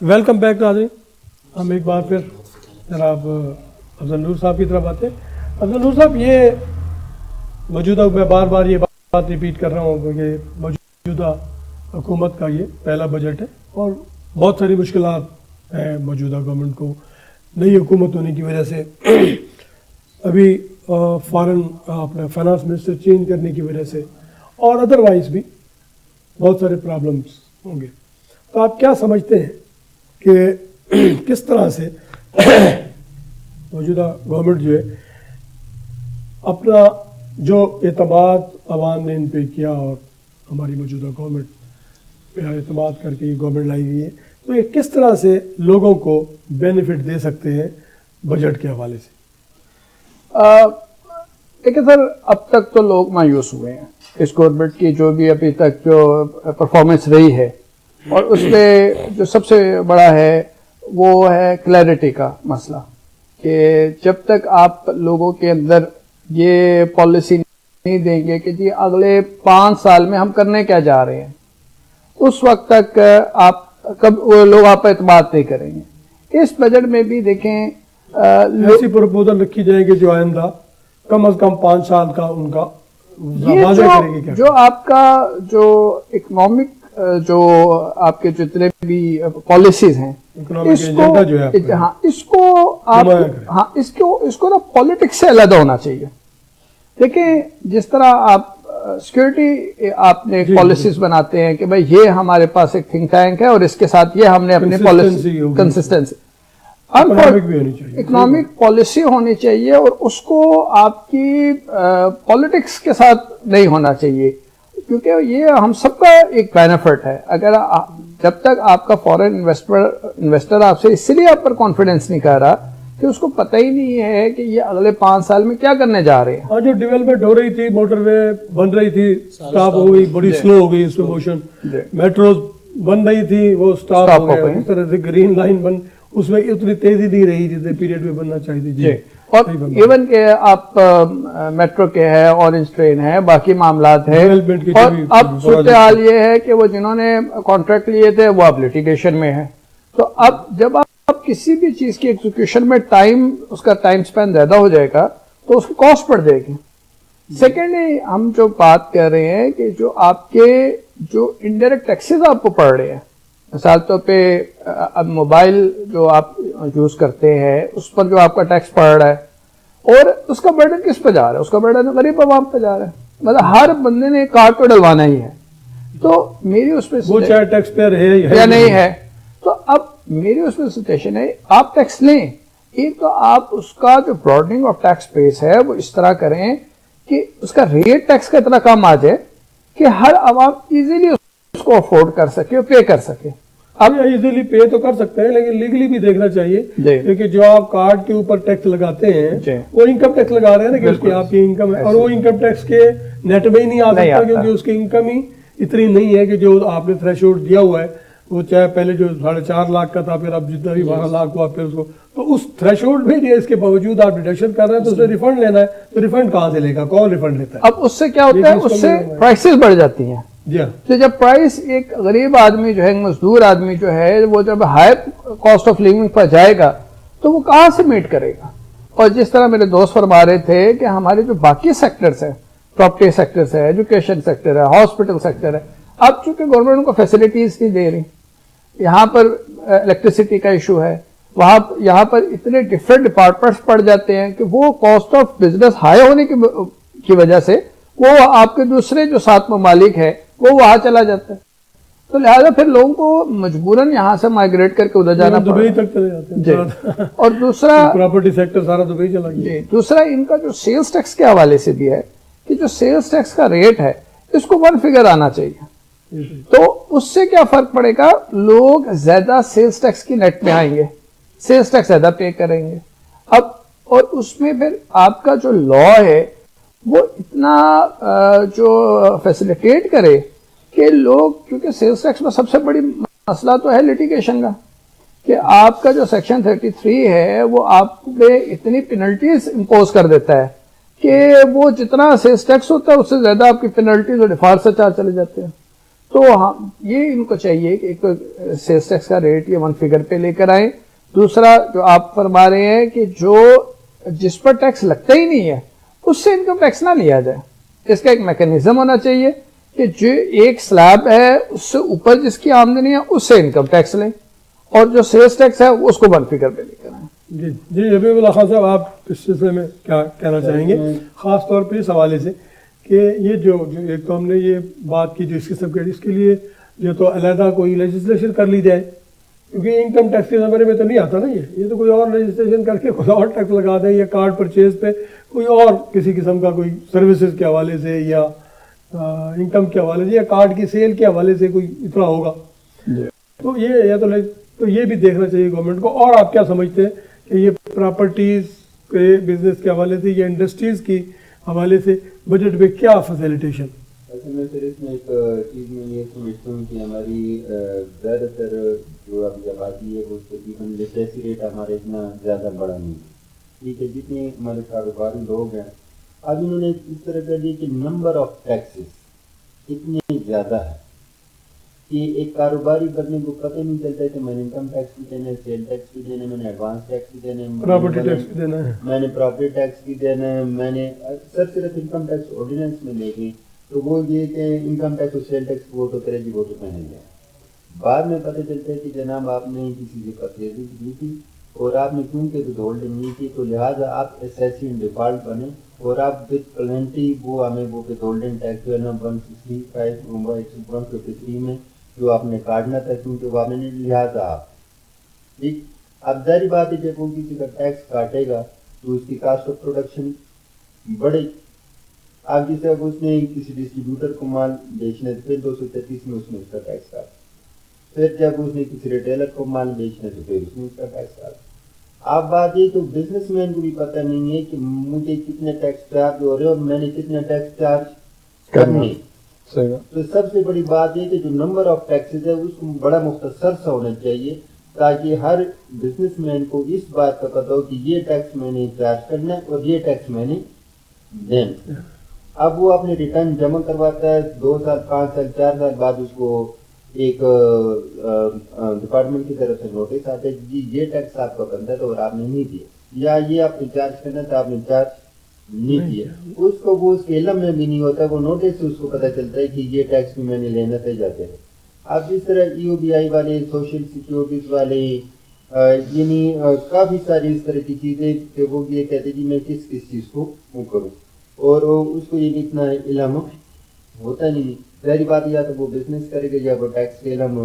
Welcome back ناظرین. ہم ایک بار پھر جناب افضل نور صاحب کی طرف آتے ہیں. افضل نور صاحب, یہ موجودہ, میں بار بار یہ بات ریپیٹ کر رہا ہوں کہ موجودہ حکومت کا یہ پہلا بجٹ ہے اور بہت ساری مشکلات ہیں موجودہ گورنمنٹ کو نئی حکومت ہونے کی وجہ سے. ابھی فارن اپنا فائنانس منسٹر چینج کرنے کی وجہ سے اور ادروائز بھی بہت سارے پرابلمس ہوں گے. تو آپ کیا سمجھتے ہیں کہ کس طرح سے موجودہ گورنمنٹ جو ہے اپنا جو اعتماد عوام نے ان پہ کیا اور ہماری موجودہ گورنمنٹ پہ اعتماد کر کے یہ گورنمنٹ لائی گئی ہے, تو یہ کس طرح سے لوگوں کو بینیفٹ دے سکتے ہیں بجٹ کے حوالے سے؟ دیکھیں سر, اب تک تو لوگ مایوس ہوئے ہیں اس گورنمنٹ کی جو بھی ابھی تک جو پرفارمنس رہی ہے, اور اس میں جو سب سے بڑا ہے وہ ہے کلیئرٹی کا مسئلہ, کہ جب تک آپ لوگوں کے اندر یہ پالیسی نہیں دیں گے کہ جی اگلے 5 سال میں ہم کرنے کیا جا رہے ہیں, اس وقت تک لوگ آپ پر اعتماد نہیں کریں گے. اس بجٹ میں بھی دیکھیں ایسی پروپوزل رکھی جائے گی جو آئندہ کم از کم 5 سال کا ان کا واضح کرے گی. جو آپ کا جو اکنامک جو آپ کے جتنے بھی پالیسیز ہیں اس کو نا پالیٹکس سے علیحدہ ہونا چاہیے. دیکھیں جس طرح آپ سیکورٹی آپ نے پالیسیز بناتے ہیں کہ بھائی یہ ہمارے پاس ایک تھنک ٹینک ہے اور اس کے ساتھ یہ ہم نے اپنی پالیسی کنسسٹنسی اکنامک پالیسی ہونی چاہیے, اور اس کو آپ کی پالیٹکس کے ساتھ نہیں ہونا چاہیے, کیونکہ یہ ہم سب کا ایک بینیفٹ ہے. اگر جب تک آپ کا فورن انویسٹر آپ سے اس لیے آپ پر کانفیڈنس نہیں کر رہا کہ اس کو پتہ ہی نہیں ہے کہ یہ اگلے 5 سال میں کیا کرنے جا رہے ہیں. اور جو ڈیولپمنٹ ہو رہی تھی, موٹر وے بن رہی تھی, سٹاپ ہو گئی, بڑی سلو ہو گئی اس میں موشن. میٹروز بن رہی تھی, وہ سٹاپ ہو گئی. اس طرح سے گرین لائن بن, اس میں اتنی تیزی نہیں رہی جتنے پیریڈ میں بننا چاہیے تھی. اور ایون کہ آپ میٹرو کے ہے, اورنج ٹرین ہے, باقی معاملات ہیں, اور اب صورتحال یہ ہے کہ وہ جنہوں نے کانٹریکٹ لیے تھے وہ اب لیٹیگیشن میں ہے. تو اب جب آپ کسی بھی چیز کی ایگزیکیوشن میں اس کا ٹائم سپین زیادہ ہو جائے گا تو اس کی کاسٹ بڑھ جائے گی. سیکنڈلی ہم جو بات کر رہے ہیں کہ جو آپ کے جو انڈائریکٹ ٹیکسز آپ کو پڑ رہے ہیں, مثال طور پہ اب موبائل جو آپ یوز کرتے ہیں اس پر جو آپ کا ٹیکس پڑ رہا ہے, اور اس کا برڈن کس پہ جا رہا ہے؟ اس کا برڈن غریب عوام پہ جا رہا ہے. مطلب ہر بندے نے کارڈ پہ ڈلوانا ہی ہے. تو میری اس پہ وہ چاہے ٹیکس پیئر ہے یا نہیں ہے, تو اب میری اس میں سچویشن ہے آپ ٹیکس لیں. ایک تو آپ اس کا جو براڈنگ آف ٹیکس بیس ہے وہ اس طرح کریں کہ اس کا ریٹ ٹیکس کا اتنا کم آ جائے کہ ہر عوام ایزیلی اس کو افورڈ کر سکے اور پے کر سکے. اب ایزیلی پے تو کر سکتے ہیں, لیکن لیگلی بھی دیکھنا چاہیے, کیونکہ جو آپ کارڈ کے اوپر ٹیکس لگاتے ہیں وہ انکم ٹیکس لگا رہے ہیں نا, کہ اس کی آپ کی انکم ہے, اور وہ انکم ٹیکس کے نیٹ میں ہی نہیں آ سکتا, کیونکہ اس کی انکم ہی اتنی نہیں ہے کہ جو آپ نے تھریش ہولڈ دیا ہوا ہے, وہ چاہے پہلے جو 4.5 لاکھ کا تھا, پھر اب جتنا بھی 12 لاکھ ہوا, پھر اس کو تو اس تھریش ہولڈ میں اس کے باوجود آپ ڈیڈکشن کر رہے ہیں, تو اسے ریفنڈ لینا ہے, تو ریفنڈ کہاں سے لے گا, کون ریفنڈ لیتا ہے؟ اب اس سے کیا ہوتا ہے, اس سے پرائسز بڑھ جاتی ہیں. تو جب پرائس ایک غریب آدمی جو ہے, مزدور آدمی جو ہے, وہ جب ہائی کاسٹ آف لیونگ پر جائے گا تو وہ کہاں سے میٹ کرے گا؟ اور جس طرح میرے دوست فرما رہے تھے کہ ہمارے جو باقی سیکٹرز ہیں, پراپرٹی سیکٹرز ہے, ایجوکیشن سیکٹر ہے, ہاسپٹل سیکٹر ہے, اب چونکہ گورنمنٹ ان کو فیسلٹیز نہیں دے رہی, یہاں پر الیکٹریسٹی کا ایشو ہے, یہاں پر اتنے ڈفرینٹ ڈپارٹمنٹس پڑ جاتے ہیں کہ وہ کاسٹ آف بزنس ہائی ہونے کی وجہ سے وہ آپ کے دوسرے جو 7 ممالک ہے وہ وہاں چلا جاتا ہے. تو لہٰذا پھر لوگوں کو مجبوراً یہاں سے مائگریٹ کر کے ادھر جانا پڑتا ہے, دبئی تک چلے جاتے ہیں. اور دوسرا پراپرٹی سیکٹر سارا دبئی چلا گیا. دوسرا ان کا جو سیلز ٹیکس کے حوالے سے بھی ہے کہ جو سیلز ٹیکس کا ریٹ ہے اس کو 1 فگر آنا چاہیے. تو اس سے کیا فرق پڑے گا, لوگ زیادہ سیلز ٹیکس کی نیٹ میں آئیں گے, سیلز ٹیکس زیادہ پے کریں گے. اب اور اس میں پھر آپ کا جو لا ہے وہ اتنا جو فیسیلیٹیٹ کرے کہ لوگ, کیونکہ سیلز ٹیکس میں سب سے بڑی مسئلہ تو ہے لیٹیگیشن کا, کہ آپ کا جو سیکشن 33 ہے وہ آپ پہ اتنی پینلٹیز امپوز کر دیتا ہے کہ وہ جتنا سیلز ٹیکس ہوتا ہے اس سے زیادہ آپ کی پینلٹیز اور ڈیفالٹ سے چارج چلے جاتے ہیں. تو یہ ان کو چاہیے کہ ایک سیلز ٹیکس کا ریٹ یہ 1 فگر پہ لے کر آئیں. دوسرا جو آپ فرما رہے ہیں کہ جو جس پر ٹیکس لگتا ہی نہیں ہے اس سے انکم ٹیکس نہ لیا جائے. اس کا ایک میکینزم ہونا چاہیے کہ جو ایک سلیب ہے اس سے اوپر جس کی آمدنی ہے اس سے انکم ٹیکس لیں اور جو سیلز ٹیکس ہے اس کو 1 فگر پہ لے کر آئیں. جی جی حبیب اللہ خان صاحب آپ اس سلسلے میں کیا کہنا چاہیں گے خاص طور پہ اس حوالے سے کہ یہ جو ایک تو ہم نے یہ بات کی جو اس قسم کے اس کے لیے جو تو علیحدہ کوئی لیجسلیشن کر لی جائے کیونکہ انکم ٹیکس کے زمانے میں تو نہیں آتا نا یہ تو کوئی اور لیجسلیشن کر کے کوئی اور ٹیکس لگا دیں یا کارڈ پرچیز پہ کوئی اور کسی قسم کا کوئی سروسز کے حوالے سے یا انکم کے حوالے سے یا کارڈ کی سیل کے حوالے سے کوئی اتنا ہوگا. تو یہ یا تو یہ بھی دیکھنا چاہیے گورنمنٹ کو. اور آپ کیا سمجھتے ہیں کہ یہ پراپرٹیز کے بزنس کے حوالے سے یا انڈسٹریز کی حوالے سے بجٹ میں کیا فیسیلیٹیشن؟ اصل میں پھر اس میں ایک چیز میں یہ سمجھتا ہوں کہ ہماری زیادہ تر جو ابھی آبادی ہے وہ تقریباً لٹریسی ریٹ ہمارا اتنا زیادہ بڑا نہیں ہے. ٹھیک ہے, جتنے ہمارے کاروباری لوگ ہیں اب انہوں نے اس طرح کر دیا کہ نمبر آف ٹیکسز اتنے زیادہ ہے کہ ایک کاروباری بننے کو پتہ نہیں چلتا ہے کہ میں نے انکم ٹیکس بھی دینا ہے, سیل ٹیکس بھی دینا ہے, میں نے ایڈوانس ٹیکس بھی دینا ہے, پراپرٹی ٹیکس بھی دینا ہے, میں نے پراپرٹی ٹیکس بھی دینا ہے, میں نے صرف انکم ٹیکس آرڈیننس میں لے گئی تو وہ یہ کہ انکم ٹیکس اور سیل ٹیکس وہ تو کرے گی وہ تو پہنے گیا. بعد میں پتہ چلتا ہے کہ جناب آپ نے کسی سے پرچیزنگ کی تھی اور آپ نے کیونکہ ود ہولڈنگ نہیں کی تو لہٰذا آپ ایسیسی ان ڈیفالٹ بنے اور آپ وتھ پلینٹی وہ ہمیں وہ ود ہولڈنگ ٹیکس جو ہے نا 153 میں جو آپ نے کاٹنا تھا کیونکہ وہ آپ نے لہٰذا آپ ٹھیک. اب ظاہری بات ہے جب وہ کسی کا ٹیکس کاٹے گا تو اس کی کاسٹ آف پروڈکشن بڑھے. اب جیسے اب اس نے کسی ڈسٹریبیوٹر کو مال بیچنا ہے پھر 233 میں اس نے اس کا ٹیکس کاٹا, پھر جب اس نے کسی ریٹیلر کو مال بیچنا ہے تو پھر اس نے اس کا ٹیکس کاٹا. اب بات یہ تو بزنس مین کو بھی پتہ نہیں ہے کہ مجھے کتنے ٹیکس چارج ہو رہے اور میں نے کتنے ٹیکس چارج کرنے. تو سب سے بڑی بات یہ کہ جو نمبر آف ٹیکسز ہے اس کو بڑا مختصر سا ہونا چاہیے تاکہ ہر بزنس مین کو اس بات کا پتہ ہو کہ یہ ٹیکس میں نے چارج کرنا ہے اور یہ ٹیکس میں نے دینا. اب وہ اپنے ریٹرن جمع کرواتا ہے 2 سال 5 سال 4 سال بعد اس کو ایک ڈپارٹمنٹ کی طرف سے نوٹس آتا ہے جی یہ ٹیکس آپ کا بنتا تھا اور آپ نے نہیں دیا, یا یہ آپ نے چارج کرنا تھا آپ نے چارج نہیں دیا. اس کو وہ اس کے علم میں بھی نہیں ہوتا, وہ نوٹس سے اس کو پتہ چلتا ہے کہ یہ ٹیکس بھی میں نے لینا تھا جاتے ہیں. اب جس طرح EOBI والے سوشل سیکیورٹیز والے یعنی کافی ساری اس طرح کی چیزیں کہ وہ یہ کہتے ہیں کہ میں کس چیز کو کروں اور اس کو یہ اتنا علم ہوتا نہیں. ظاہری بات یا تو وہ بزنس کرے گا یا وہ ٹیکس کے علم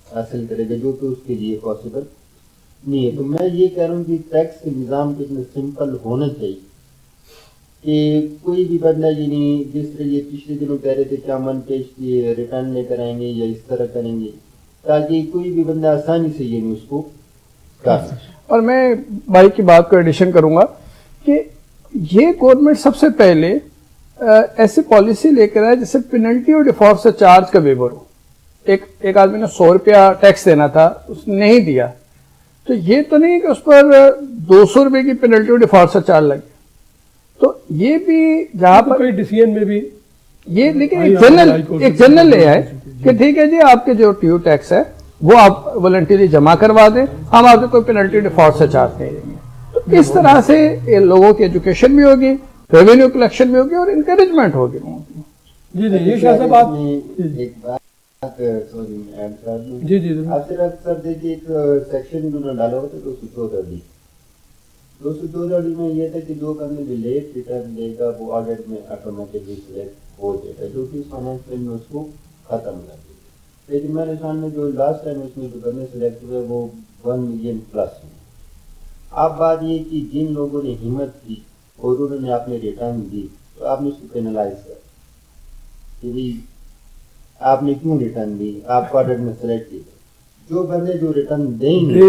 حاصل کرے گا جو کہ اس کے لیے پاسبل نہیں ہے. تو میں یہ کہہ رہا ہوں کہ ٹیکس کے نظام کتنا سمپل ہونا چاہیے کہ کوئی بھی بندہ یعنی جس طرح یہ پچھلے دنوں کہہ رہے تھے کہ امن پیش کی ریٹرن لے کر آئیں گے یا اس طرح کریں گے تاکہ کوئی بھی بندہ آسانی سے یعنی اس کو کر سکے. اور میں بھائی کی بات کو ایڈیشن کروں گا کہ یہ گورنمنٹ سب سے پہلے ایسی پالیسی لے کر آئے جیسے پینلٹی اور ڈیفالٹ سے چارج کا ویور ہو. ایک آدمی نے 100 روپیہ ٹیکس دینا تھا اس نے نہیں دیا تو یہ تو نہیں کہ اس پر 200 روپے کی پینلٹی اور ڈیفالٹ سے چارج لگے. تو یہ بھی جہاں پر ڈیسیژن میں بھی یہ لیکن ایک جنرل لے آئے کہ ٹھیک ہے جی آپ کے جو ٹیو ٹیکس ہے وہ آپ والنٹری جمع کروا دیں, ہم آپ کو کوئی پینلٹی ڈیفالٹ سے چارج نہیں دیں گے. تو اس طرح سے لوگوں کی ایجوکیشن بھی ہوگی, ریونیو کلیکشن بھی ہوگی اور انکریجمنٹ ہوگی. جی جی یہ شاہ صاحب آپ ایک بات جی جی آپ صرف سر دیکھیے ایک سیکشن انہوں نے ڈالا ہوا تھا 214 میں یہ تھا کہ جو بندے جو لیٹ ریٹرن دے گا وہ آڈٹ میں آٹومیٹکلی سلیکٹ ہو جائے گا جو کہ اس فائنینس میں اس کو ختم کر دے گا. لیکن میرے سامنے جو لاسٹ ٹائم اس میں جو بندے سلیکٹ ہوئے وہ 1 ملین پلس ہیں. اب بات یہ کہ جن لوگوں نے ہمت کی اور انہوں نے آپ نے ریٹرن دی تو آپ نے اس کو پینلائز کر کہ آپ نے کیوں ریٹرن دی, آپ کو آڈٹ میں سلیکٹ کی. جو بندے جو ریٹرن دیں گے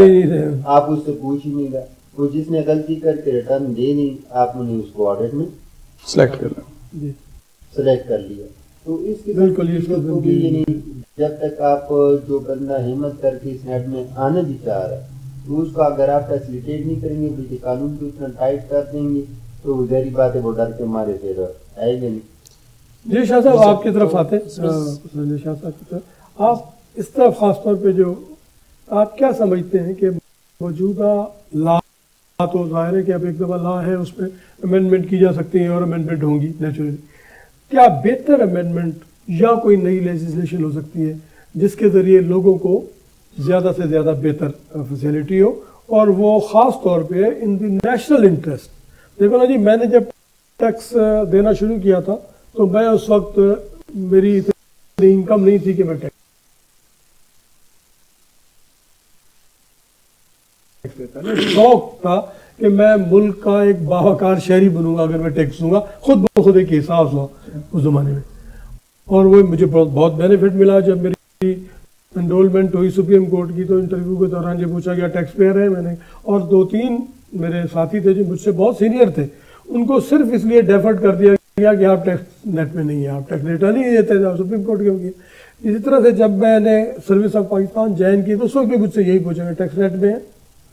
آپ اس سے پوچھ ہی نہیں گا, وہ جس نے غلطی کر کے ریٹرن دے نہیں آپ نے اس کو آڈٹ میں سلیکٹ کر لیا. تو اس کے بالکل جب تک آپ جو بندہ ہمت کر کے اس نیٹ میں آنا بھی چاہ رہا ہے تو اس کو اگر آپ فیسیلیٹیٹ نہیں کریں گے بلکہ قانون کو اتنا ٹائٹ کر دیں گے تو ظاہری بات ہے وہ ڈر کے مارے پھر آئے گا نہیں. جی شاہ صاحب آپ کی طرف آتے ہیں، سنجے شاہ صاحب کی طرف آپ اس طرف خاص طور پہ جو آپ کیا سمجھتے ہیں کہ موجودہ لا تو ظاہر ہے کہ اب ایک دفعہ لا ہے اس پہ امینڈمنٹ کی جا سکتی ہیں اور امینڈمنٹ ہوں گی نیچرلی، کیا بہتر امینڈمنٹ یا کوئی نئی لیجسلیشن ہو سکتی ہے جس کے ذریعے لوگوں کو زیادہ سے زیادہ بہتر فیسلٹی ہو اور وہ خاص طور پہ ان دی نیشنل انٹرسٹ؟ دیکھو نا جی، میں نے جب ٹیکس دینا شروع کیا تھا تو میں اس وقت میری اتنی انکم نہیں تھی کہ میں ٹیکس دیتا، شوق تھا کہ میں ملک کا ایک باوقار شہری بنوں گا اگر میں ٹیکس دوں گا، خود بخود ایک احساس ہوا اس زمانے میں، اور وہ مجھے بہت بینیفٹ ملا۔ جب میری انرولمنٹ ہوئی سپریم کورٹ کی تو انٹرویو کے دوران یہ پوچھا گیا ٹیکس پیئر ہے، میں نے، اور 2-3 میرے ساتھی تھے جو مجھ سے بہت سینئر تھے، ان کو صرف اس لیے ڈیفرٹ کر دیا گیا کہ آپ ٹیکس نیٹ میں نہیں ہیں، آپ ٹیکس ریٹرن ہی نہیں دیتے تھے، سپریم کورٹ کے ہوگی۔ اسی طرح سے جب میں نے سروس آف پاکستان جوائن کی تو اس وقت بھی مجھ سے یہی پوچھا گیا ٹیکس نیٹ میں ہے،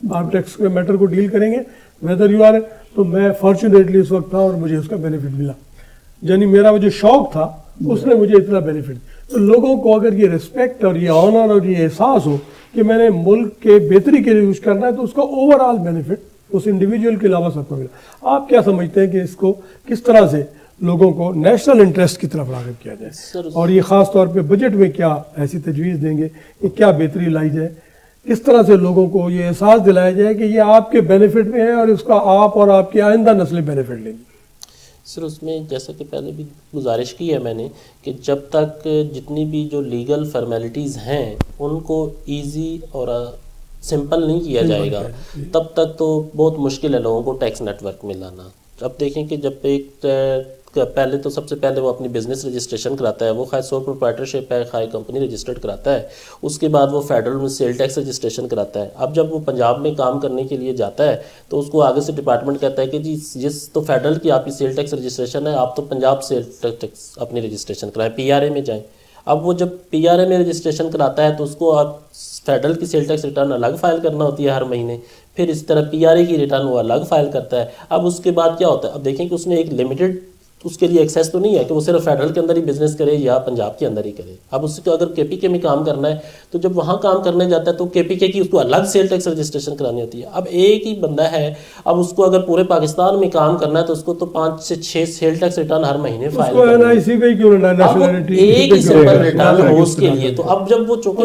آپ ٹیکس کے میٹر کو ڈیل کریں گے ویدر یو آر، تو میں فارچونیٹلی اس وقت تھا اور مجھے اس کا بینیفٹ ملا، یعنی میرا وہ جو شوق تھا اس نے مجھے اتنا بینیفٹ۔ تو لوگوں کو اگر یہ ریسپیکٹ اور یہ آنر اور یہ احساس ہو کہ میں نے ملک کے بہتری کے لیے یوز کرنا ہے تو اس کا اوور آل بینیفٹ اس انڈیویجول کے علاوہ سب کو ملا۔ آپ کیا سمجھتے ہیں کہ اس کو کس طرح سے لوگوں کو نیشنل انٹرسٹ کی طرف راغب کیا جائے، اور یہ خاص طور پہ بجٹ میں کیا ایسی تجویز دیں گے کہ کیا بہتری لائی جائے، کس طرح سے لوگوں کو یہ احساس دلایا جائے کہ یہ آپ کے بینیفٹ میں ہے اور اس کا آپ اور آپ کی آئندہ نسلیں بینیفٹ لیں گی؟ سر اس میں جیسا کہ پہلے بھی گزارش کی ہے میں نے کہ جب تک جتنی بھی جو لیگل فارمیلٹیز ہیں ان کو ایزی اور سمپل نہیں کیا جائے گا تب تک تو بہت مشکل ہے لوگوں کو ٹیکس نیٹ ورک میں لانا۔ اب دیکھیں کہ جب ایک پہلے تو سب سے پہلے وہ اپنی بزنس رجسٹریشن کراتا ہے، وہ خیر سول پروپرائٹرشپ ہے، خیر کمپنی رجسٹرڈ کراتا ہے، اس کے بعد وہ فیڈرل میں سیل ٹیکس رجسٹریشن کراتا ہے۔ اب جب وہ پنجاب میں کام کرنے کے لیے جاتا ہے تو اس کو آگے سے ڈپارٹمنٹ کہتا ہے کہ جی جس تو فیڈرل کی آپ کی سیل ٹیکس رجسٹریشن ہے، آپ تو پنجاب سیل ٹیکس اپنی رجسٹریشن کرائیں، پی آر اے میں جائیں۔ اب وہ جب پی آر اے میں رجسٹریشن کراتا ہے تو اس کو آپ فیڈرل کی سیل ٹیکس ریٹرن الگ فائل کرنا ہوتی ہے ہر مہینے، پھر اس طرح پی آر اے کی ریٹرن وہ الگ فائل کرتا ہے۔ اب اس کے بعد کیا ہوتا ہے، اب دیکھیں کہ اس نے ایک لمیٹڈ اس کے لیے ایکسیس تو نہیں ہے کہ وہ صرف فیڈرل کے اندر ہی بزنس کرے یا پنجاب کے اندر ہی کرے۔ اب اس کو اگر کے پی کے میں کام کرنا ہے تو جب وہاں کام کرنے جاتا ہے تو کے پی کے کی اس کو الگ سیل ٹیکس رجسٹریشن کرانی ہوتی ہے۔ اب ایک ہی بندہ ہے، اب اس کو اگر پورے پاکستان میں کام کرنا ہے تو اس کو تو 5 سے 6 سیل ٹیکس ریٹرن ہر مہینے فائل کرنا ہے، ایک ہی سمپل ریٹرن ہو اس کے لیے۔ تو اب جب وہ چونکہ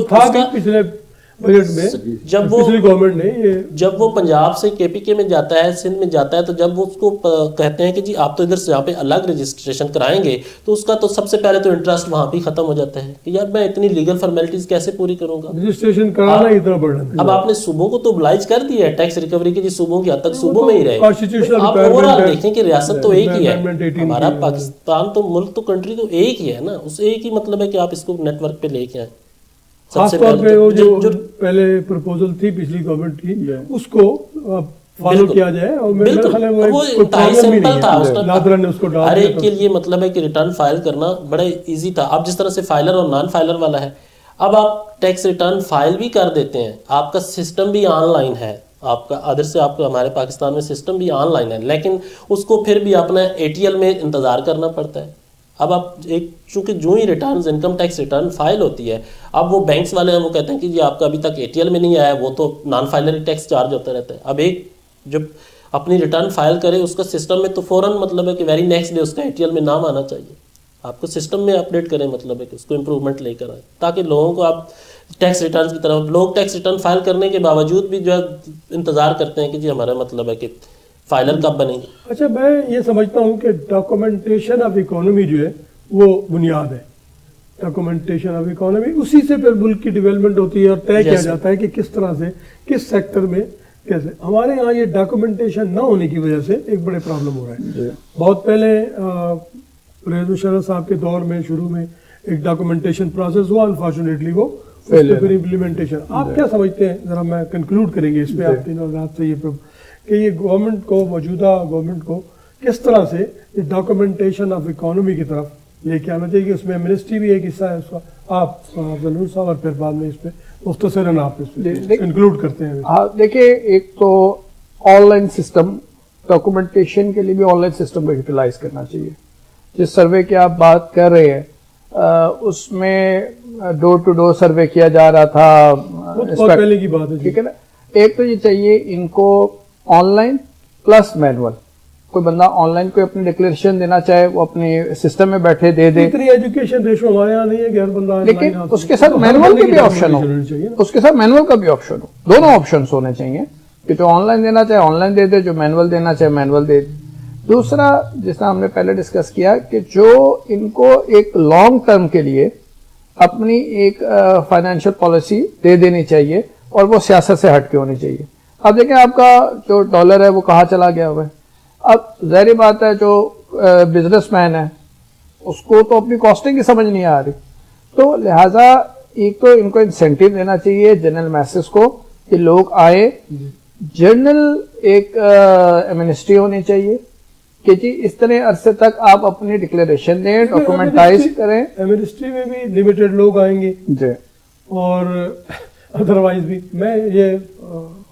بجٹ میں جب وہ پنجاب سے کے پی کے میں جاتا ہے، سندھ میں جاتا ہے، تو جب وہ اس کو کہتے ہیں کہ جی آپ تو ادھر سے یہاں پہ الگ رجسٹریشن کرائیں گے تو اس کا تو سب سے پہلے تو انٹرسٹ وہاں پہ ختم ہو جاتا ہے کہ یار میں اتنی لیگل فارمیلٹیز کیسے پوری کروں گا، رجسٹریشن کرانا اتنا بڑا۔ اب آپ نے صوبوں کو تو oblige کر دیا ہے ٹیکس ریکوری کی، جی صوبوں کی حد تک صوبوں میں ہی رہے۔ آپ اوورآل دیکھیں کہ ریاست تو ایک ہی ہے، ہمارا پاکستان تو ملک تو کنٹری تو ایک ہی ہے نا، اس ایک ہی مطلب ہے کہ آپ اس کو نیٹ ورک پہ لے کے آئیں۔ خاص طور پہ وہ جو پہلے پرپوزل تھی پچھلی گورنمنٹ کی اس کو فالو کیا جائے، اور وہ انتہائی سمپل تھا، ہر ایک کے لیے مطلب ہے کہ ریٹرن فائل کرنا بڑا ایزی تھا۔ اب جس طرح سے فائلر اور نان فائلر والا ہے، اب آپ ٹیکس ریٹرن فائل بھی کر دیتے ہیں، آپ کا سسٹم بھی آن لائن ہے، آپ کا ادھر سے آپ کو ہمارے پاکستان میں سسٹم بھی آن لائن ہے، لیکن اس کو پھر بھی اپنا اے ٹی ایل میں انتظار کرنا پڑتا ہے۔ اب آپ ایک چونکہ جو ہی returns income tax return file ہوتی ہے، اب وہ بینکس والے ہیں وہ کہتے ہیں کہ جی آپ کا ابھی تک اے ٹی ایل میں نہیں آیا، وہ تو نان فائلر ٹیکس چارج ہوتا رہتا ہے۔ اب ایک جب اپنی ریٹرن فائل کرے اس کا سسٹم میں تو فوراً مطلب ہے کہ ویری نیکسٹ ڈے اس کا اے ٹی ایل میں نام آنا چاہیے، آپ کو سسٹم میں اپڈیٹ کریں، مطلب ہے کہ اس کو امپروومنٹ لے کر آئیں تاکہ لوگوں کو آپ ٹیکس ریٹرن کی طرف، لوگ ٹیکس ریٹرن فائل کرنے کے باوجود بھی جو ہے انتظار کرتے ہیں کہ جی ہمارا مطلب ہے کہ فائلر کب بنے گی۔ اچھا، میں یہ سمجھتا ہوں کہ ڈاکومنٹیشن آف اکانومی جو ہے وہ بنیاد ہے، ڈاکومنٹیشن آف اکانومی، اسی سے پھر ملک کی ڈیولپمنٹ ہوتی ہے اور طے کیا جاتا ہے کہ کس طرح سے کس سیکٹر میں کیسے۔ ہمارے ہاں یہ ڈاکومنٹیشن نہ ہونے کی وجہ سے ایک بڑے پرابلم ہو رہا ہے۔ بہت پہلے پرویز مشرف صاحب کے دور میں شروع میں ایک ڈاکومنٹیشن پروسیس ہوا، انفارچونیٹلی وہ پھر امپلیمنٹیشن۔ آپ کیا سمجھتے ہیں، ذرا میں کنکلوڈ کریں گے اس پہ آپ تینوں رات سے، یہ کہ یہ گورنمنٹ کو، موجودہ گورنمنٹ کو کس طرح سے ڈاکومنٹیشن آف اکانومی کی طرف لے کے آنا چاہیے کہ اس میں منسٹری بھی ایک حصہ ہے اس کا۔ آپ ضرور صاحب اور پھر بعد میں اس پہ مختصراً آپ اس پہ انکلوڈ کرتے ہیں۔ ہاں دیکھیں، ایک تو آن لائن سسٹم، ڈاکومنٹیشن کے لیے بھی آن لائن سسٹم کو یوٹیلائز کرنا چاہیے۔ جس سروے کی آپ بات کر رہے ہیں اس میں ڈور ٹو ڈور سروے کیا جا رہا تھا, بہت پہلے کی بات ہے. ٹھیک ہے نا. ایک تو یہ چاہیے ان کو آن لائن پلس مینول. کوئی بندہ آن لائن کوئی اپنی ڈکلیریشن دینا چاہے وہ اپنے سسٹم میں بیٹھے دے دے. اتنی ایجوکیشن ریشو ہمارے یہاں نہیں ہے کہ ہر بندہ, لیکن اس کے ساتھ مینول کا بھی آپشن ہو, اس کے ساتھ مینول کا بھی آپشن ہو. دونوں آپشنس ہونے چاہیے کہ جو آن لائن دینا چاہے آن لائن دے دے, جو مینول دینا چاہے مینول دے دے. دوسرا جس طرح ہم نے پہلے ڈسکس کیا کہ جو ان کو ایک لانگ ٹرم کے لیے اپنی ایک فائنینشیل پالیسی دے دینی چاہیے اور وہ سیاست سے ہٹ کے ہونی چاہیے. اب دیکھیں آپ کا جو ڈالر ہے وہ کہاں چلا گیا ہوا ہے. اب ظاہری بات ہے جو بزنس مین ہے اس کو تو اپنی کاسٹنگ کی سمجھ نہیں آ رہی, تو لہٰذا ایک تو ان کو انسینٹیو دینا چاہیے جنرل میسز کو کہ لوگ آئے. جنرل ایک ایمنسٹری ہونی چاہیے کہ جی اس طرح عرصے تک آپ اپنی ڈکلیریشن دیں, ڈاکومنٹائز کریں. ایمنسٹری میں بھی لمیٹڈ لوگ آئیں گے جی, اور ادروائز بھی. میں یہ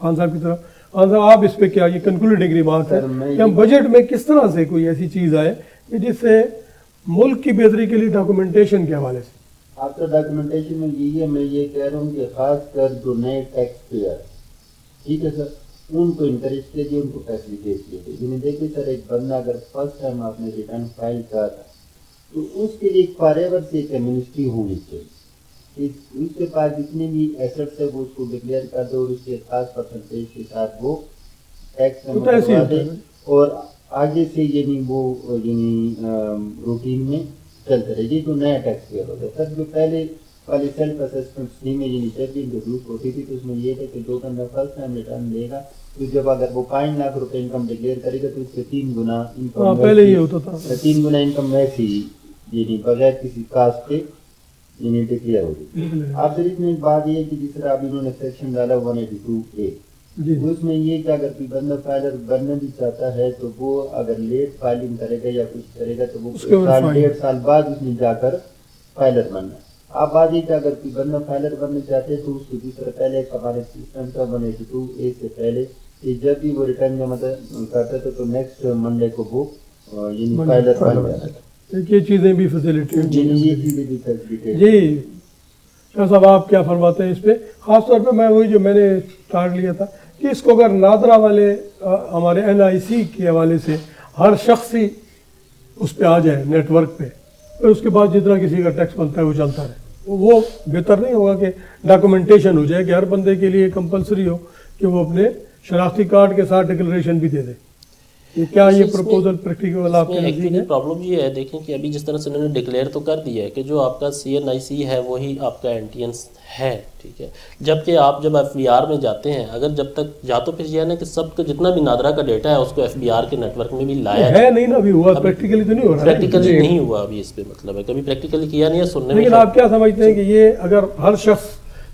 خان صاحب کی طرف, خان صاحب آپ اس پہ کیا یہ کنکلوڈنگ ریمارک ہے کہ ہم بجٹ میں کس طرح سے کوئی ایسی چیز آئے کہ جس سے ملک کی بہتری کے لیے ڈاکومنٹیشن کے حوالے سے. آپ کا ڈاکومنٹیشن میں یہی ہے, میں یہ کہہ رہا ہوں کہ خاص کر جو نئے ٹیکس پیئر, ٹھیک ہے سر, ان کو انکریج کیجیے, ان کو فیسلیٹیٹ کیجیے. یعنی دیکھیے سر, ایک بندہ اگر فرسٹ ٹائم آپ نے ریٹرن فائل کیا تھا تو اس کے لیے ایک فار ایور سے ایک ایمنسٹری ہونی چاہیے. اس کے پاس جتنے بھی ایسٹس ہے وہ اس کو ڈکلیئر کر دو اور اس کے خاص پرسنٹیج کے ساتھ وہ ٹیکس کروا دے, اور آگے سے یعنی وہ یعنی روٹین میں چلتے رہے. یہ جو نیا ٹیکس پیئر ہوتا ہے سر, جو پہلے والی سیلف اسسمنٹ اسکیم میں یعنی جب بھی انٹروڈیوس ہوتی تھی تو اس میں یہ تھا کہ جو بندہ فرسٹ ٹائم ریٹرن دے گا تو جب اگر وہ 5 لاکھ روپے انکم ڈکلیئر کرے گا تو اس سے 3 گنا انکم, پہلے یہ ہوتا تھا 3 گنا انکم ویسی یعنی بغیر کسی کاسٹ کے یعنی ڈکلیئر ہوگی. آپ صرف میں ایک بات یہ ہے کہ جس طرح اب انہوں نے سیکشن ڈالا 182A, اس میں یہ کہ اگر کوئی بندہ فائلر بننا بھی چاہتا ہے تو وہ اگر لیٹ فائلنگ کرے گا یا کچھ کرے گا تو وہ 1.5 سال بعد اس میں جا کر فائلر بننا. آپ بات یہ کہ اگر کوئی بندہ فائلر بننا چاہتے ہیں تو اس کو دوسرا پہلے ہمارے سسٹم کا 182A سے پہلے کہ جب بھی وہ ریٹرن جمع کرتا تھا تو نیکسٹ منڈے کو وہ یعنی فائلر بن جاتا تھا. یہ چیزیں بھی فیسلٹی جی. شاہ صاحب آپ کیا فرماتے ہیں اس پہ؟ خاص طور پہ میں وہی جو میں نے اسٹارٹ لیا تھا کہ اس کو اگر نادرا والے ہمارے NIC کے حوالے سے ہر شخص ہی اس پہ آ جائے نیٹ ورک پہ, پھر اس کے بعد جتنا کسی کا ٹیکس بنتا ہے وہ چلتا رہے, وہ بہتر نہیں ہوگا کہ ڈاکومنٹیشن ہو جائے کہ ہر بندے کے لیے کمپلسری ہو کہ وہ اپنے شناختی کارڈ کے ساتھ ڈکلریشن بھی دے دے. یہ کیا یہ پروپوزل پریکٹیکل آپ کے نزدیک ہے؟ پرابلم یہ ہے دیکھیں کہ ابھی جس طرح سے انہوں نے ڈکلیئر تو کر دیا ہے کہ جو آپ کا CNIC ہے وہی آپ کا NTNS ہے, ٹھیک ہے, جبکہ آپ جب FBR میں جاتے ہیں اگر جب تک یا تو پھر یہ ہے نا کہ سب کا جتنا بھی نادرا کا ڈیٹا ہے اس کو FBR کے نیٹ ورک میں بھی لایا ہے نہیں نا, ابھی ہوا پریکٹیکلی تو نہیں ہو رہا, پریکٹیکلی نہیں ہوا ابھی, اس پہ مطلب ہے کبھی پریکٹیکلی کیا نہیں ہے سننے میں. لیکن آپ کیا سمجھتے ہیں کہ یہ اگر ہر شخص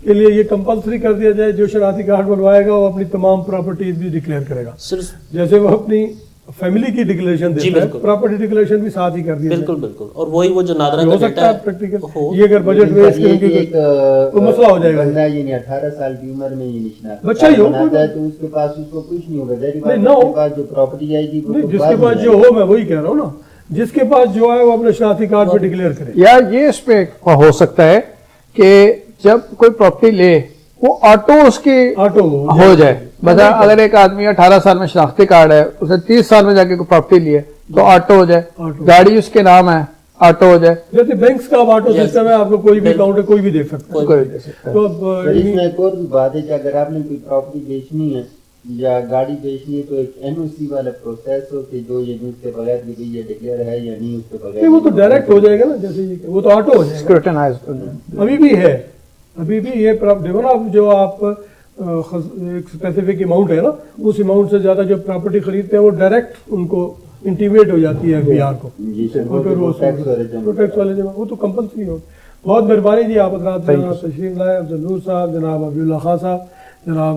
کے لیے یہ کمپلسری کر دیا جائے جو شناختی کارڈ بنوائے گا وہ اپنی تمام پراپرٹیز بھی ڈکلیئر کرے گا, صرف جیسے وہ اپنی فیملی کی ڈکلیریشن دیتا ہے, پراپرٹی ڈکلیریشن بھی ساتھ ہی کر دیا. بالکل بالکل, اور وہی وہ جو نادرا ہو کا سکتا ڈیٹا ہے پریکٹیکل یہ اگر بجٹ میں کوئی مسئلہ ہو جائے گا, یعنی 18 سال کی عمر میں یہ بچہ ہی ہو تو اس کے پاس اس کو کچھ نہیں ہوگا, جو پراپرٹی آئے گی جس کے پاس جو ہو, میں وہی کہہ رہا ہوں نا, جس کے پاس جو ہے وہ اپنے شناختی کارڈ پہ ڈکلیئر کرے. یا یہ اس پہ ہو سکتا ہے کہ جب کوئی پراپرٹی لے وہ آٹو اس کی ہو جائے. بتا اگر ایک آدمی 18 سال میں شناختی کارڈ ہے, اسے 30 سال میں جا کے کوئی پراپرٹی لی ہے تو آٹو ہو جائے, گاڑی اس کے نام ہے آٹو ہو جائے. جیسے بینکس کا آٹو سسٹم ہے, آپ کو کوئی بھی اکاؤنٹ ہے کوئی بھی دیکھ سکتا ہے. تو اس میں ایک اور بھی بات ہے کہ اگر آپ نے کوئی پراپرٹی بیچنی ہے یا گاڑی بیچنی ہے تو ایک NOC والا پروسیس ہو کہ جو یہ اس کے بغیر بھی یہ ڈکلیئر ہے یا نہیں, اس کے بغیر وہ تو ڈائریکٹ ہو جائے گا نا, جیسے وہ تو آٹو ہو جائے گا. ابھی بھی ہے, ابھی بھی یہ دیکھو نا, جو آپ ایک اسپیسیفک اماؤنٹ ہے نا, اس اماؤنٹ سے زیادہ جو پراپرٹی خریدتے ہیں وہ ڈائریکٹ ان کو انٹیمیٹ ہو جاتی ہے FBR کو, ٹیکس والے جمع, وہ تو کمپلسری ہو. بہت مہربانی جی, آپ حضرات تشریف لائے, افضل نور صاحب, جناب ابی اللہ خان صاحب, جناب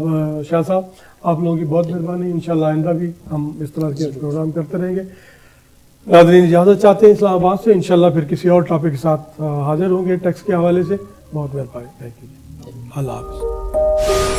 شاہ صاحب, آپ لوگوں کی بہت مہربانی. انشاءاللہ آئندہ بھی ہم اس طرح کے پروگرام کرتے رہیں گے. ناظرین اجازت چاہتے ہیں اسلام آباد سے, انشاءاللہ پھر کسی اور ٹاپک کے ساتھ حاضر ہوں گے ٹیکس کے حوالے سے. بہت مہربانی, تھینک یو, اللہ حافظ.